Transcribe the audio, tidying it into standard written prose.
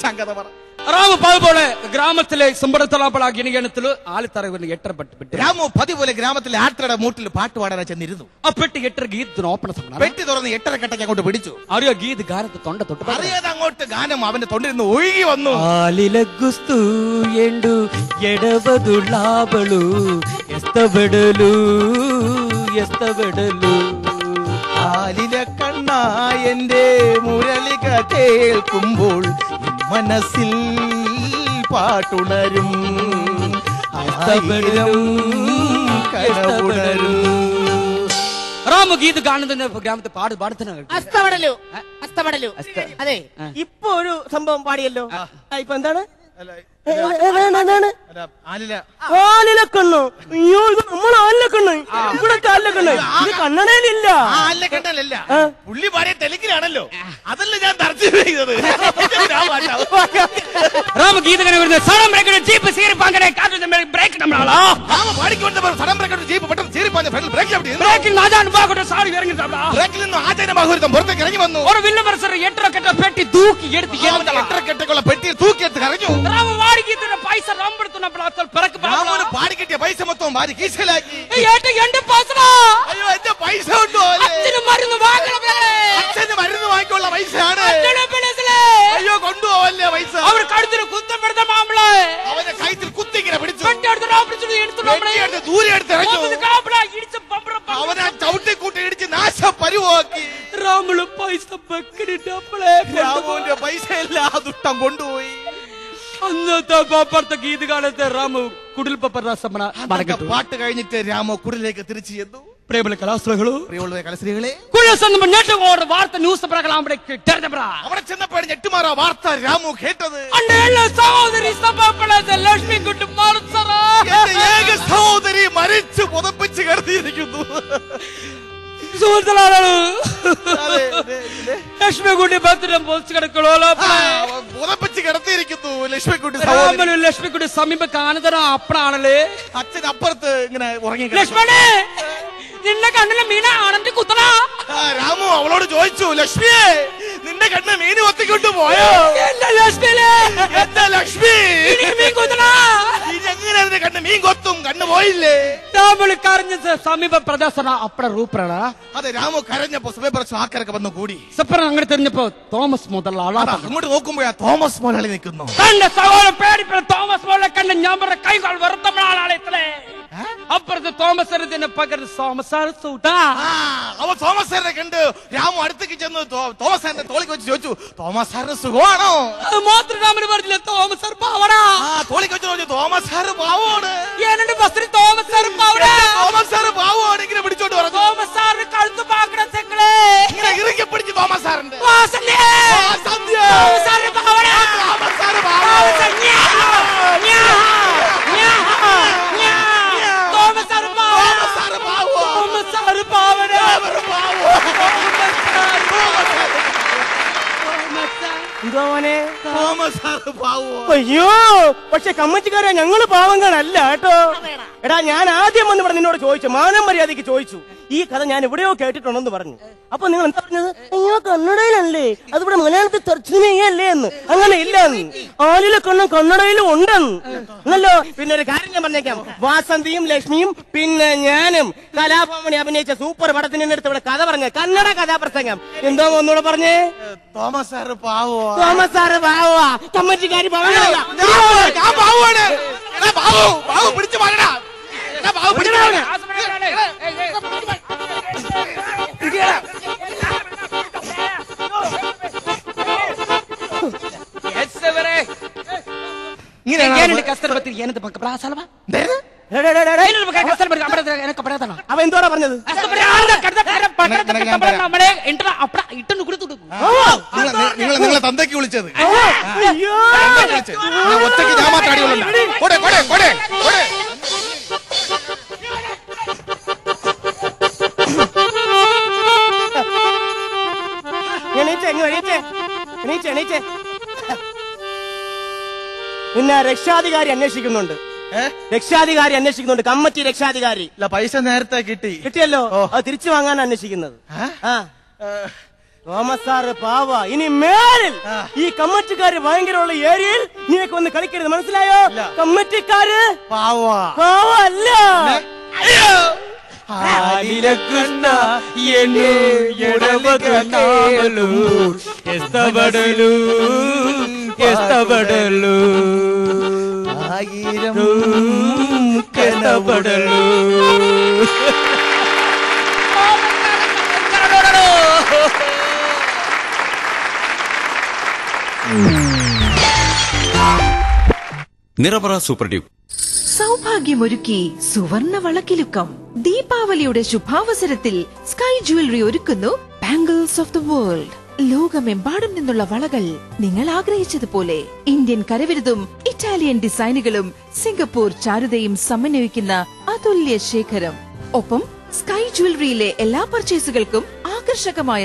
ശങ്കത പറ. రాము పదిపోలే గ్రామത്തിലെ സുമ്പടത്തളാപ്പള ഗിനിഗണത്തില് ആലിത്തറവിൽ എട്ടര പെട്ടി രാമു പതിപോലെ ഗ്രാമത്തിലെ ആട്ടയുടെ മൂട്ടിൽ പാട്ട് പാടാൻ ചെന്നിരുന്നു. ആ പെട്ടി എട്ടര ഗീതത്തിന് ഓപ്പണ സമയം പെട്ടി തുറന്ന് 8:30 കട്ടയ്ക്ക് അങ്ങോട്ട് പിടിച്ചു. അറിയോ ഗീത് ഗാനത്ത് തൊണ്ട തൊട്ട് അറിയാതെ അങ്ങോട്ട് ഗാനം അവന്റെ തൊണ്ടിരുന്ന് ഒഴുകി വന്നു. ആലിലഗുസ്തു ఎండు ఎడవదులాబలు ఎస్తబెడలు ఎస్తబెడలు ആലില കണ്ണ എന്റെ മുരളിക കേൾക്കുമ്പോൾ മനസ്സിൽ പാട്ടുണരും రాము గీత గానത്തിന്റെ ഗ്രാമത്തെ പാടുത്തുന്ന അതെ ഇപ്പൊ ഒരു സംഭവം പാടിയല്ലോ. ഇപ്പൊ എന്താണ് ആലിലക്കണ്ണോ? അയ്യോ ഇത് നമ്മൾ ആലിലക്കണ്ണ ഇവിടത്തെ ആലിലക്കണ്ണ ഇത് കണ്ണടയിലില്ല. ആലിലക്കണ്ണല്ല പുള്ളി പാടിയ തെലുങ്കിലാണല്ലോ. അതല്ല ഞാൻ തർജ്ജമ ചെയ്തത്. ராம கீதகனை வருது சடம் பிரேக் ஜீப் சீரி பாங்கனே காத்து பிரேக் நம்மளா ராம பாடிக்கொண்ட சடம் பிரேக் ஜீப் പെട്ടെന്ന് സീരി പാഞ്ഞ ഫെഡറൽ ബ്രേക്ക് ഔട്ട് ചെയ്തു. ബ്രേക്കിൽ നാജാൻ ബാഗോട്ട് സാരി ഇറങ്ങിട്ടാ ബ്രേക്കിൽ നിന്ന് ആചാര്യമാഹുരിതം പുറത്തേക്ക് ഇറങ്ങി വന്നു. ഒരു വില്ലവരസർ 8 കെട്ട പെട്ടി തൂക്കി എടുത്ത് 8 കെട്ടുള്ള പെട്ടി തൂക്കി എടുത്ത് കരഞ്ഞു. രാമ വാടി ഗീതയുടെ പൈസ റമ്പെടുത്തുന്നപ്പോൾ അത്തൽ പിറക്ക് രാമന് പാടി കിട്ടിയ പൈസ മൊത്തം വാരി കീശയിലാക്കി. എന്റെ പൈസടാ. അയ്യോ എന്റെ പൈസ ഉണ്ടോ? അച്ഛന് മരുന്ന് വാങ്ങണം. അച്ഛന് മരുന്ന് വാങ്ങിക്കുള്ള പൈസയാണ്. അയ്യോ കൊണ്ടുപോവല്ലേ പൈസ. അവർ കഴുത്തിന് കുത്തം പെടുത്ത മാമ്പളെ അവന്റെ കഴുത്തിൽ കുത്തിങ്ങനെ പിടിച്ചു. ദൂരെ എടുത്ത് അവനെ ചവിട്ടിക്കൂട്ടി ഇടിച്ച് നാശ പരുവാക്കി. രാമുള് പൈസ വെക്കിട്ടപ്പോഴേ രാമുവിന്റെ പൈസ എല്ലാം ദുഷ്ടം കൊണ്ടുപോയി. അന്നത്തെ പാപ്പത്തെ ഗീത് കാലത്തെ രാമു കുടിൽ പാട്ട് കഴിഞ്ഞിട്ട് രാമു കുടിലേക്ക് തിരിച്ചു ചെന്നു. പ്രിയമുള്ള കലാശ്രീകളെ വാർത്ത ന്യൂസ് അവിടെ ചെന്നപ്പോഴും ഞെട്ടുമാറാ വാർത്ത രാമു കേട്ടത്. സഹോദരി ലക്ഷ്മിക്കുട്ടി സഹോദരി മരിച്ചു പുതപ്പിച്ച് കിടത്തിയിരിക്കുന്നു. ലക്ഷ്മിക്കുട്ടി ഭദ്രം പൊതിച്ചു കിടക്കണോ പുതപ്പിച്ച് കിടത്തിയിരിക്കുന്നു. ലക്ഷ്മിക്കുട്ടി ലക്ഷ്മിക്കുട്ടി സമീപ കാനതര അപ്പഴാണല്ലേ അച്ഛൻ അപ്പുറത്ത് ഇങ്ങനെ ഉറങ്ങി. ലക്ഷ്മണേ നിന്റെ കണ്ണിലെ മീന ആണന്റെ കുത്തണ. രാമു അവളോട് ചോദിച്ചു, ലക്ഷ്മിയെ നിന്റെ കണ്ണ് മീന് കൊത്തിക്കൊണ്ട് പോയോ? ലക്ഷ്മി എങ്ങനെ അതിന്റെ കണ്ണ് മീൻ കൊത്തും? കണ്ണ് പോയില്ലേ? രാമുളി കരഞ്ഞ സമീപ പ്രദർശന അപ്പഴ റൂപ്പറ. അതെ രാമു കരഞ്ഞപ്പോ സമയപ്പുറച്ച് ആൾക്കാരൊക്കെ വന്നു കൂടി. സപ്പറ അങ്ങനെ തെരഞ്ഞപ്പോ തോമസ് മുതലാളി അങ്ങോട്ട് നോക്കുമ്പോഴാ തോമസ് മുതലാളി നിൽക്കുന്നു. തന്റെ സഹോദരൻ പേടിപ്പ തോമസ് മുതലാളി കണ്ട് ഞാൻ പറഞ്ഞ കൈകൾ വെറുത്തപ്പോഴാണ് ഇത്രേ. അപ്പുറത്ത് തോമസ് പകരം തോമസാറ് സൂട്ടാ. അവൻ തോമസ് സാറിനെ കണ്ട് രാമു അടുത്തേക്ക് ചെന്ന് തോമസ് സാറിന്റെ തോളിക്ക് വെച്ച് ചോദിച്ചു, തോമസ് സാറിന് സുഖമാണോ? മാത്രം രാമന് പറഞ്ഞില്ല തോമസ് സാർ പാവടാ. തോളിക്ക് വെച്ച് ചോദിച്ചു, തോമസ് സാറ് പാവമാണ്. എന്നെ ബസ്സിൽ തോമസ് സാർ പാവടാ. തോമസ് സാറ് പാവമാണ്. ഇങ്ങനെ പിടിച്ചോണ്ട് പറഞ്ഞു. തോമസ് സാറിന് കഴുത്ത് പാക്കണ സെക്കളെ ഇങ്ങനെ ഇറുക്കി പിടിച്ചു തോമസ് സാറിന്റെ. തോമസ് സാറ് പാവടാ. തോമസ് സാറ് പാവ. അയ്യോ പക്ഷെ കമ്മറ്റിക്കാരെ ഞങ്ങള് പാവങ്ങളല്ല കേട്ടോ. എടാ ഞാൻ ആദ്യം വന്ന് ഇവിടെ നിന്നോട് ചോദിച്ചു, മാനം മര്യാദയ്ക്ക് ചോദിച്ചു, ഈ കഥ ഞാൻ എവിടെയോ കേട്ടിട്ടുണ്ടെന്ന് പറഞ്ഞു. അപ്പൊ നിങ്ങൾ എന്താ പറഞ്ഞത്? അയ്യോ കന്നഡയിലല്ലേ, അതിവിടെ മലയാളത്തിൽ തർജ്ജമയല്ലേ എന്ന്. അങ്ങനെ ഇല്ലെന്ന്. ആലിലെ കണ്ണും കന്നഡയിലും ഉണ്ടെന്ന് എന്നല്ലോ. പിന്നെ ഒരു കാര്യം ഞാൻ പറഞ്ഞേക്കാം, വാസന്തിയും ലക്ഷ്മിയും പിന്നെ ഞാനും കലാഭവനി അഭിനയിച്ച സൂപ്പർ പടത്തിന് അടുത്ത് ഇവിടെ കഥ പറഞ്ഞ കന്നഡ കഥാപ്രസംഗം എന്തോ ഒന്നുകൂടെ പറഞ്ഞേ. തോമസ് സാറ് പാവോ? തോമസ് സാറ് പാവോ? കമ്മറ്റിക്കാരി പാവങ്ങളല്ല. പിടിച്ചു പാടാ. അവൻ എന്തോടാ പറഞ്ഞത്? നിങ്ങളെ തന്തയ്ക്ക് വിളിച്ചത് ഒറ്റയ്ക്ക് ഞാൻ മാത്രം അടികൊള്ളണ്ട. പിന്നെ രക്ഷാധികാരി അന്വേഷിക്കുന്നുണ്ട്. കമ്മിറ്റി രക്ഷാധികാരി. പൈസ നേരത്തെ കിട്ടിയല്ലോ. അത് തിരിച്ചു വാങ്ങാൻ അന്വേഷിക്കുന്നത്. തോമസ് സാറ് പാവ. ഇനി മേലിൽ ഈ കമ്മിറ്റിക്കാര് ഭയങ്കരമുള്ള ഏരിയയിൽ നീയൊക്കെ ഒന്ന് കളിക്കരുത്, മനസ്സിലായോ? കമ്മിറ്റിക്കാര് പാവല്ല. ఆలిలకున్న ఎన్ను ఎడవదు నామలు ఎస్తబడలు ఎస్తబడలు ఆగిరం ఎస్తబడలు. നിറപറ സൂപ്പർ ഡ്യൂക്ക് സൗഭാഗ്യമൊരുക്കി സുവർണ വളക്കിലുക്കം. ദീപാവലിയുടെ ശുഭാവസരത്തിൽ സ്കൈ ജ്വല്ലറി ഒരുക്കുന്നു ബാംഗിൾസ് ഓഫ് ദ വേൾഡ്. ലോകമെമ്പാടും നിന്നുള്ള വളകൾ നിങ്ങൾ ആഗ്രഹിച്ചതുപോലെ ഇന്ത്യൻ കരവിരുതും ഇറ്റാലിയൻ ഡിസൈനുകളും സിംഗപ്പൂർ ചാരുതയും സമന്വയിക്കുന്ന അതുല്യ ശേഖരം. ഒപ്പം സ്കൈ ജ്വല്ലറിയിലെ എല്ലാ പർച്ചേസുകൾക്കും ആകർഷകമായ